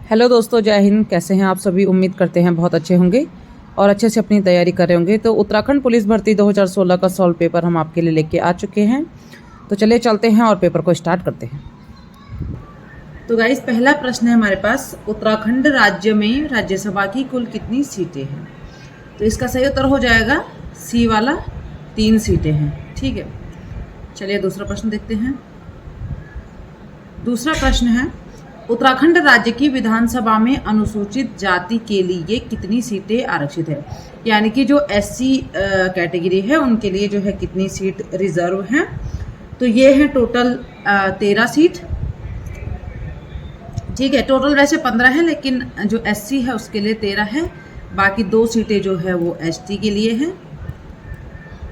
Hello दोस्तों, जय हिंद। कैसे हैं आप सभी? उम्मीद करते हैं बहुत अच्छे होंगे और अच्छे से अपनी तैयारी कर रहे होंगे। तो उत्तराखंड पुलिस भर्ती 2016 का सॉल्व पेपर हम आपके लिए लेके आ चुके हैं। तो चलिए चलते हैं और पेपर को स्टार्ट करते हैं। तो गाइस, पहला प्रश्न है हमारे पास, उत्तराखंड राज्य में राज्यसभा की कुल कितनी सीटें हैं? तो इसका सही उत्तर हो जाएगा सी वाला, 3 सीटें हैं। ठीक है, चलिए दूसरा प्रश्न देखते हैं। दूसरा प्रश्न है, उत्तराखंड राज्य की विधानसभा में अनुसूचित जाति के लिए कितनी सीटें आरक्षित है? यानी कि जो एससी कैटेगरी है उनके लिए जो है कितनी सीट रिजर्व हैं? तो ये है टोटल 13 सीट। ठीक है, टोटल वैसे 15 है, लेकिन जो एससी है उसके लिए 13 है। बाकी 2 सीटें जो है वो एसटी के लिए हैं।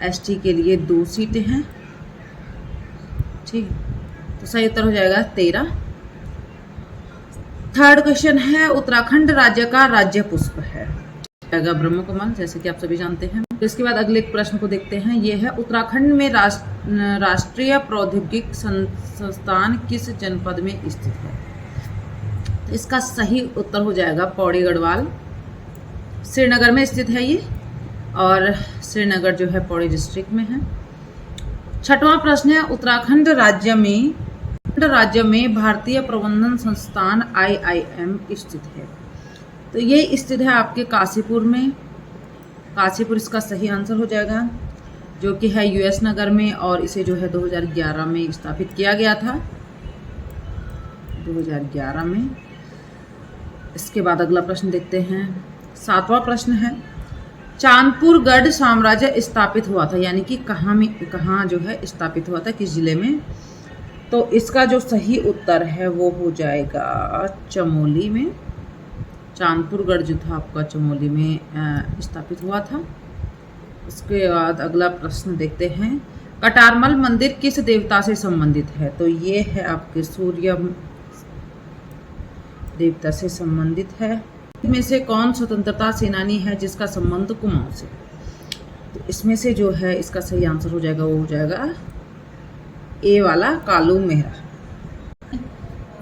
एसटी के लिए 2 सीटें हैं। ठीक, तो सही उत्तर हो जाएगा 13। थर्ड क्वेश्चन है, उत्तराखंड राज्य का राज्य पुष्प है ब्रह्म कमल, जैसे कि आप सभी जानते हैं। तो इसके बाद अगले प्रश्न को देखते हैं। ये है, उत्तराखंड में राष्ट्रीय प्रौद्योगिकी संस्थान किस जनपद में स्थित है? तो इसका सही उत्तर हो जाएगा पौड़ी गढ़वाल। श्रीनगर में स्थित है ये, और श्रीनगर जो है पौड़ी डिस्ट्रिक्ट में है। छठवां प्रश्न है, उत्तराखंड राज्य में भारतीय प्रबंधन संस्थान IIM स्थित है। तो ये स्थित है आपके काशीपुर में। काशीपुर इसका सही आंसर हो जाएगा, जो कि है US नगर में, और इसे जो है 2011 में स्थापित किया गया था, 2011 में। इसके बाद अगला प्रश्न देखते हैं। 7वां प्रश्न है, चांदपुर गढ़ साम्राज्य स्थापित हुआ था, यानी कि कहाँ जो है स्थापित हुआ था, किस जिले में? तो इसका जो सही उत्तर है वो हो जाएगा चमोली में। चांदपुर गढ़ जो था आपका चमोली में स्थापित हुआ था। उसके बाद अगला प्रश्न देखते हैं, कटारमल मंदिर किस देवता से संबंधित है? तो ये है आपके सूर्य देवता से संबंधित है। इनमें से कौन स्वतंत्रता सेनानी है जिसका संबंध कुमाऊं से? तो इसमें से जो है इसका सही आंसर हो जाएगा, वो हो जाएगा ए वाला, कालू मेहर।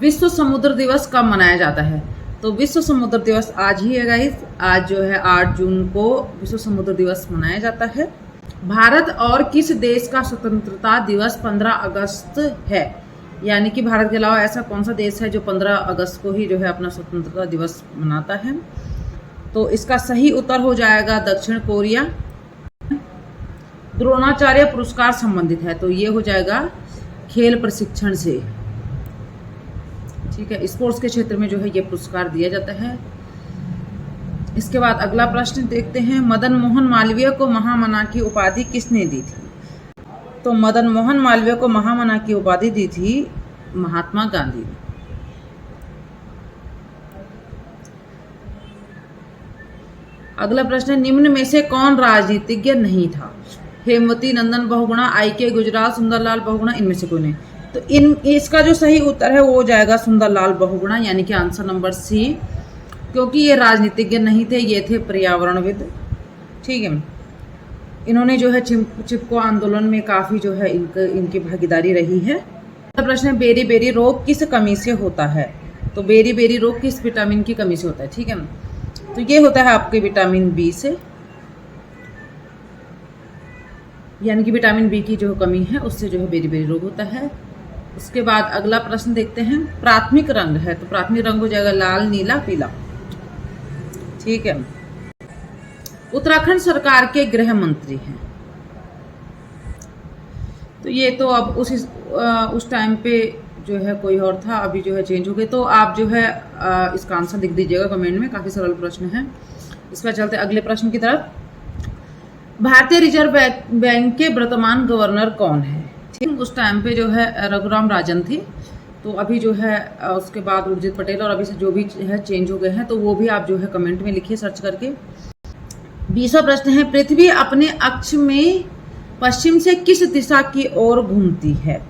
विश्व समुद्र दिवस कब मनाया जाता है? तो विश्व समुद्र दिवस आज ही है गाइस। आज जो है 8 जून को विश्व समुद्र दिवस मनाया जाता है। भारत और किस देश का स्वतंत्रता दिवस 15 अगस्त है? यानी कि भारत के अलावा ऐसा कौन सा देश है जो 15 अगस्त को ही जो है अपना स्वतंत्रता दिवस मनाता है? तो इसका सही उत्तर हो जाएगा दक्षिण कोरिया। द्रोणाचार्य पुरस्कार संबंधित है, तो ये हो जाएगा खेल प्रशिक्षण से। ठीक है, स्पोर्ट्स के क्षेत्र में जो है ये पुरस्कार दिया जाता है। इसके बाद अगला प्रश्न देखते हैं, मदन मोहन मालवीय को महामना की उपाधि किसने दी थी? तो मदन मोहन मालवीय को महामना की उपाधि दी थी महात्मा गांधी ने। अगला प्रश्न है, निम्न में से कौन राजनीतिज्ञ नहीं था? हेमवती नंदन बहुगुणा, IK गुजराल, सुंदरलाल बहुगुणा, इनमें से कोई नहीं। तो इसका जो सही उत्तर है वो हो जाएगा सुंदरलाल बहुगुणा, यानी कि आंसर नंबर सी, क्योंकि ये राजनीतिज्ञ नहीं थे, ये थे पर्यावरणविद। ठीक है, इन्होंने जो है चिपको आंदोलन में काफी जो है इनकी भागीदारी रही है। प्रश्न है, बेरी बेरी रोग किस कमी से होता है? तो बेरी बेरी रोग किस विटामिन की कमी से होता है? ठीक है, तो ये होता है आपके विटामिन B से, यानी कि विटामिन B की जो कमी है उससे जो है बेरी बेरी रोग होता है। उसके बाद अगला प्रश्न देखते हैं, प्राथमिक रंग है, तो प्राथमिक रंग हो जाएगा लाल, नीला, पीला। ठीक है, उत्तराखंड सरकार के गृह मंत्री हैं। तो ये तो अब उस टाइम पे जो है कोई और था, अभी जो है चेंज हो गए। तो आप जो है इसका आंसर लिख दीजिएगा कमेंट में, काफी सरल प्रश्न है। इसके बाद चलते अगले प्रश्न की तरफ। भारतीय रिजर्व बैंक के वर्तमान गवर्नर कौन है? ठीक, उस टाइम पे जो है रघुराम राजन थे, तो अभी जो है उसके बाद उर्जित पटेल, और अभी से जो भी है चेंज हो गए हैं, तो वो भी आप जो है कमेंट में लिखिए सर्च करके। 20वां प्रश्न है, पृथ्वी अपने अक्ष में पश्चिम से किस दिशा की ओर घूमती है?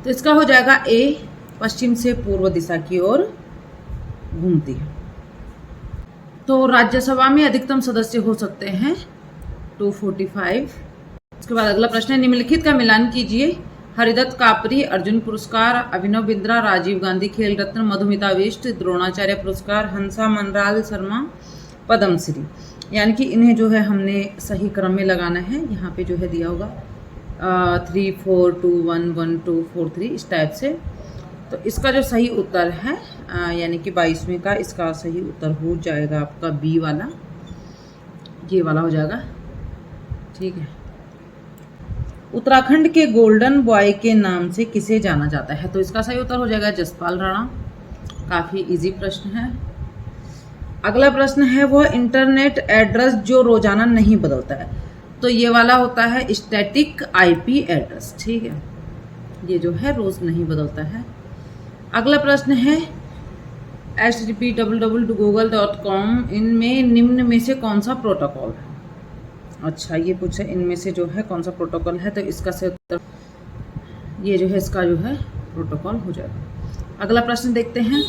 तो इसका हो जाएगा ए, पश्चिम से पूर्व दिशा की ओर घूमती है। तो राज्यसभा में अधिकतम सदस्य हो सकते हैं 245। इसके बाद अगला प्रश्न है, निम्नलिखित का मिलान कीजिए, हरिदत्त कापरी अर्जुन पुरस्कार, अभिनव बिंद्रा राजीव गांधी खेल रत्न, मधुमिता बिष्ट द्रोणाचार्य पुरस्कार, हंसा मनराल शर्मा पद्मश्री। यानी कि इन्हें जो है हमने सही क्रम में लगाना है। यहाँ पे जो है दिया होगा 3 4 2 1 1 2 4 3 इस टाइप से। तो इसका जो सही उत्तर है यानी कि 22वें का इसका सही उत्तर हो जाएगा आपका बी वाला, ये वाला हो जाएगा। ठीक है। उत्तराखंड के गोल्डन बॉय के नाम से किसे जाना जाता है? तो इसका सही उत्तर हो जाएगा जसपाल राणा। काफ़ी इजी प्रश्न है। अगला प्रश्न है वह इंटरनेट एड्रेस जो रोजाना नहीं बदलता है। तो ये वाला होता है स्टैटिक आईपी एड्रेस। ठीक है, ये जो है रोज नहीं बदलता है। अगला प्रश्न है http://google.com इनमें निम्न में से कौन सा प्रोटोकॉल है? अच्छा, ये पूछे इनमें से जो है कौन सा प्रोटोकॉल है, तो इसका सही उत्तर ये जो है इसका जो है प्रोटोकॉल हो जाएगा। अगला प्रश्न देखते हैं,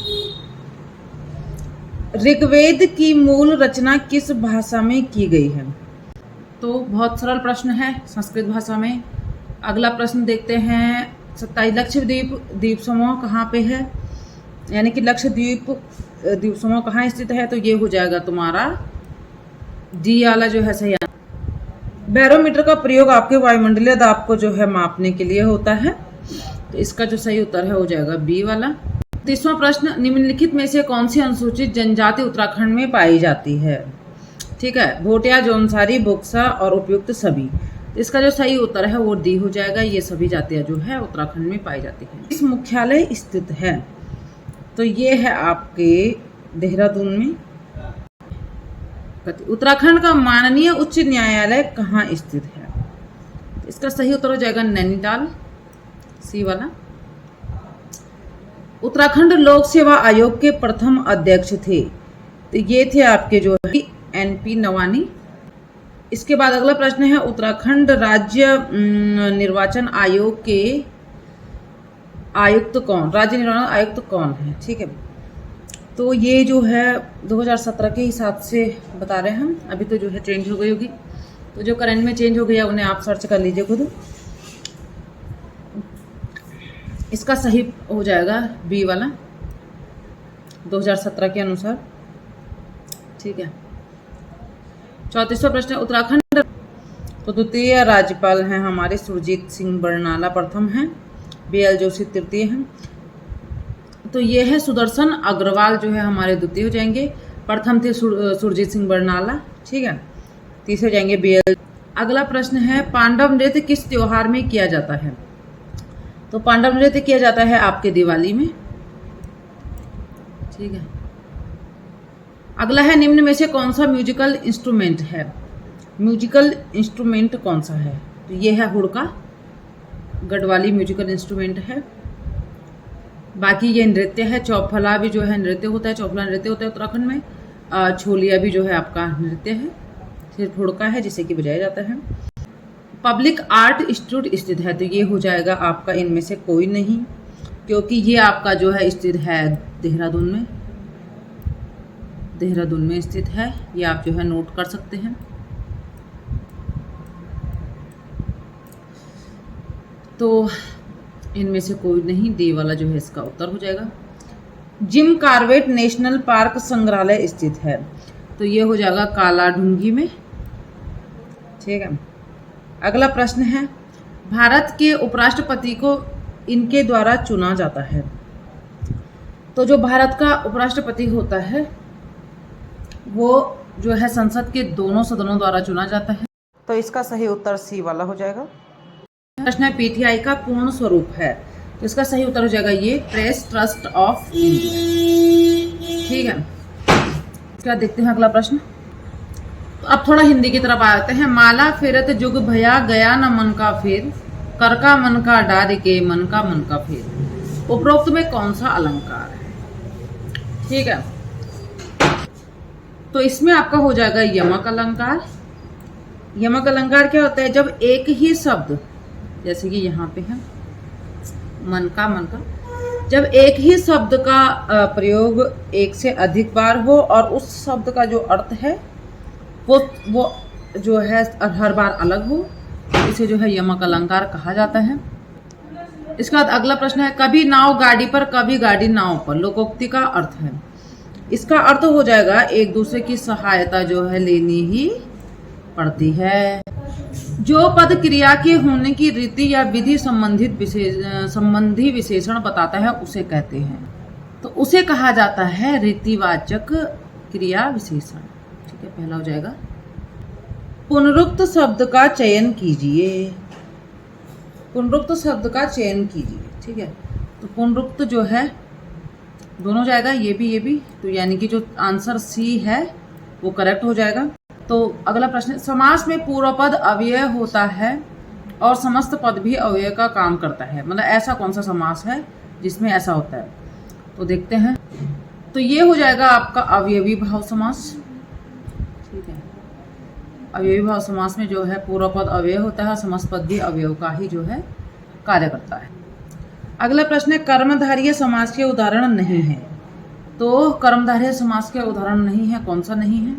ऋग्वेद की मूल रचना किस भाषा में की गई है? तो बहुत सरल प्रश्न है, संस्कृत भाषा में। अगला प्रश्न देखते हैं 27 लक्षद्वीप द्वीप समूह कहाँ पे है? यानी कि लक्षद्वीप द्वीप समूह कहाँ स्थित है? तो ये हो जाएगा तुम्हारा डी वाला जो है सही। बैरोमीटर का प्रयोग आपके वायुमंडलीय दाब को जो है मापने के लिए होता है। तो इसका जो सही उत्तर है हो जाएगा बी वाला। 30वां प्रश्न, निम्नलिखित में से कौन सी अनुसूचित जनजाति उत्तराखंड में पाई जाती है? ठीक है, भोटिया, जौनसारी, बोक्सा और उपयुक्त सभी। तो इसका जो सही उत्तर है वो डी हो जाएगा। ये सभी जातियां जो है उत्तराखंड में पाई जाती है। इस मुख्यालय स्थित है, तो ये है आपके देहरादून में। उत्तराखंड का माननीय उच्च न्यायालय कहाँ स्थित है? तो इसका सही उत्तर हो जाएगा नैनीताल, सी वाला। उत्तराखंड लोक सेवा आयोग के प्रथम अध्यक्ष थे, तो ये थे आपके जो है एनपी नवानी। इसके बाद अगला प्रश्न है, उत्तराखंड राज्य निर्वाचन आयोग के आयुक्त कौन? राज्य निर्वाचन आयुक्त कौन है? ठीक है, तो ये जो है 2017 के हिसाब से बता रहे हैं हम। अभी तो जो है चेंज हो गई होगी, तो जो करंट में चेंज हो गया उन्हें आप सर्च कर लीजिए खुद। इसका सही हो जाएगा बी वाला 2017 के अनुसार। ठीक है। 34वां प्रश्न, उत्तराखंड तो द्वितीय राज्यपाल हैं हमारे सुरजीत सिंह बरनाला प्रथम हैं, BL जोशी तृतीय हैं। तो ये है सुदर्शन अग्रवाल जो है हमारे द्वितीय हो जाएंगे। प्रथम थे सुरजीत सिंह बरनाला। ठीक है, तीसरे जाएंगे BL। अगला प्रश्न है, पांडव नृत्य किस त्योहार में किया जाता है? तो पांडव नृत्य किया जाता है आपके दिवाली में। ठीक है। अगला है, निम्न में से कौन सा म्यूजिकल इंस्ट्रूमेंट है? म्यूजिकल इंस्ट्रूमेंट कौन सा है? तो ये है हुड़का, गढ़वाली म्यूजिकल इंस्ट्रूमेंट है। बाकी ये नृत्य है। चौफला भी जो है नृत्य होता है, चौफला नृत्य होता है उत्तराखंड में। छोलिया भी जो है आपका नृत्य है। सिर्फ हुड़का है जिसे कि बजाया जाता है। पब्लिक आर्ट इंस्टीट्यूट स्थित है, तो ये हो जाएगा आपका इनमें से कोई नहीं, क्योंकि ये आपका जो है स्थित है देहरादून में। देहरादून में स्थित है, ये आप जो है नोट कर सकते हैं। तो इनमें से कोई नहीं, डी वाला जो है इसका उत्तर हो जाएगा। जिम कार्बेट नेशनल पार्क संग्रहालय स्थित है, तो ये हो जाएगा कालाढूंगी में। ठीक है। अगला प्रश्न है, भारत के उपराष्ट्रपति को इनके द्वारा चुना जाता है। तो जो भारत का उपराष्ट्रपति होता है वो जो है संसद के दोनों सदनों द्वारा चुना जाता है। तो इसका सही उत्तर सी वाला हो जाएगा। प्रश्न है, पीटीआई का पूर्ण स्वरूप है? तो इसका सही उत्तर हो जाएगा ये प्रेस ट्रस्ट ऑफ इंडिया। ठीक है। क्या देखते हैं अगला प्रश्न। तो अब थोड़ा हिंदी की तरफ आते हैं। माला फेरत जुग भया गया न मन का फेर, कर का मन का डार के मन का फेर। उपरोक्त में कौन सा अलंकार है? ठीक है, तो इसमें आपका हो जाएगा यमक अलंकार। यमक अलंकार क्या होता है? जब एक ही शब्द, जैसे कि यहाँ पे है मन का, जब एक ही शब्द का प्रयोग एक से अधिक बार हो और उस शब्द का जो अर्थ है वो जो है हर बार अलग हो, इसे जो है यमक अलंकार कहा जाता है। इसके बाद अगला प्रश्न है कभी नाव गाड़ी पर कभी गाड़ी नाव पर, लोकोक्ति का अर्थ है। इसका अर्थ हो जाएगा एक दूसरे की सहायता जो है लेनी ही पड़ती है। जो पद क्रिया के होने की रीति या विधि संबंधी विशेषण बताता है उसे कहते हैं, तो उसे कहा जाता है रीतिवाचक क्रिया विशेषण। ठीक है, पहला हो जाएगा। पुनरुक्त शब्द का चयन कीजिए, पुनरुक्त शब्द का चयन कीजिए। ठीक है, तो पुनरुक्त जो है दोनों जाएगा, ये भी, तो यानी कि जो आंसर सी है वो करेक्ट हो जाएगा। तो अगला प्रश्न, समास में पूर्व पद अव्यय होता है और समस्त पद भी अव्यय का काम करता है, मतलब ऐसा कौन सा समास है जिसमें ऐसा होता है, तो देखते हैं। तो ये हो जाएगा आपका अवयवी भाव समास। ठीक है, अवयवी भाव समास में जो है पूर्व पद अव्यय होता है, समस्त पद भी अवयव का ही जो है कार्य करता है। अगला प्रश्न है कर्मधारय समास के उदाहरण नहीं है, तो कर्मधारय समास के उदाहरण नहीं है, कौन सा नहीं है?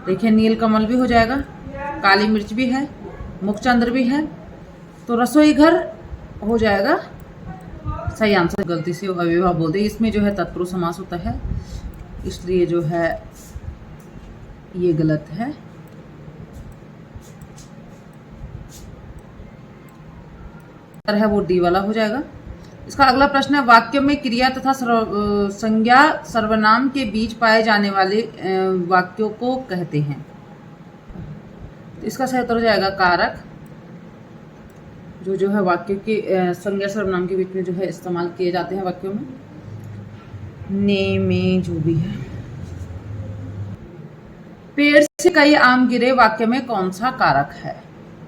देखिए, नीलकमल भी हो जाएगा, काली मिर्च भी है, मुखचंद्र भी है, तो रसोई घर हो जाएगा सही आंसर। गलती से अव्ययभाव बोल दे, इसमें जो है तत्पुरुष समास होता है, इसलिए जो है ये गलत है। है वो डी वाला हो जाएगा। इसका अगला प्रश्न है वाक्य में क्रिया तथा संज्ञा सर्वनाम के बीच पाए जाने वाले वाक्यों को कहते हैं, तो इसका सही उत्तर हो जाएगा कारक, जो है वाक्य के संज्ञा सर्वनाम के बीच में जो है इस्तेमाल किए जाते हैं वाक्यों में, ने में जो भी है। पेड़ से कई आम गिरे वाक्य में कौन सा कारक है?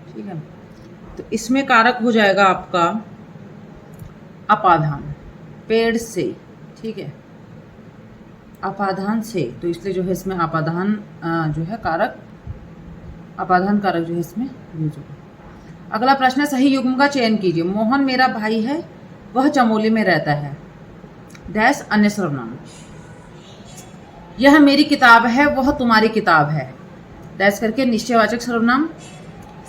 ठीक है, तो इसमें कारक हो जाएगा आपका अपाधान, पेड़ से। ठीक है, अपाधान से, तो इसलिए जो है इसमें अपाधान जो है कारक, अपाधान कारक जो है इसमें यूज होगा। अगला प्रश्न है सही युग्म का चयन कीजिए। मोहन मेरा भाई है, वह चमोली में रहता है, डैश अन्य सर्वनाम। यह मेरी किताब है, वह तुम्हारी किताब है, डैश करके निश्चयवाचक सर्वनाम।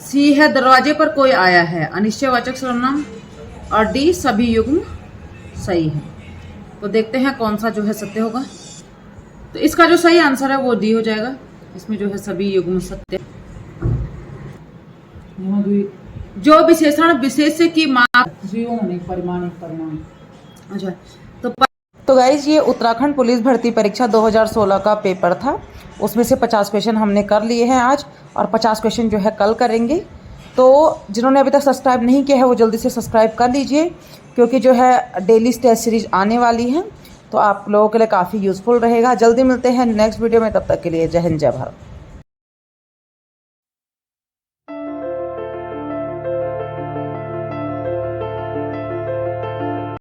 सी है दरवाजे पर कोई आया है, अनिश्चयवाचक सर्वनाम। और डी सभी युग्म सही है, तो देखते हैं कौन सा जो है सत्य होगा। तो इसका जो सही आंसर है वो डी हो जाएगा, इसमें जो है सभी युग्म सत्य। जो विशेषण विशेष की माप परिमाण। अच्छा, तो गाइज ये उत्तराखंड पुलिस भर्ती परीक्षा 2016 का पेपर था, उसमें से 50 क्वेश्चन हमने कर लिए हैं आज, और 50 क्वेश्चन जो है कल करेंगे। तो जिन्होंने अभी तक सब्सक्राइब नहीं किया है वो जल्दी से सब्सक्राइब कर लीजिए, क्योंकि जो है डेली टेस्ट सीरीज आने वाली है, तो आप लोगों के लिए काफ़ी यूज़फुल रहेगा। जल्दी मिलते हैं नेक्स्ट वीडियो में, तब तक के लिए जय हिंद जय भारत।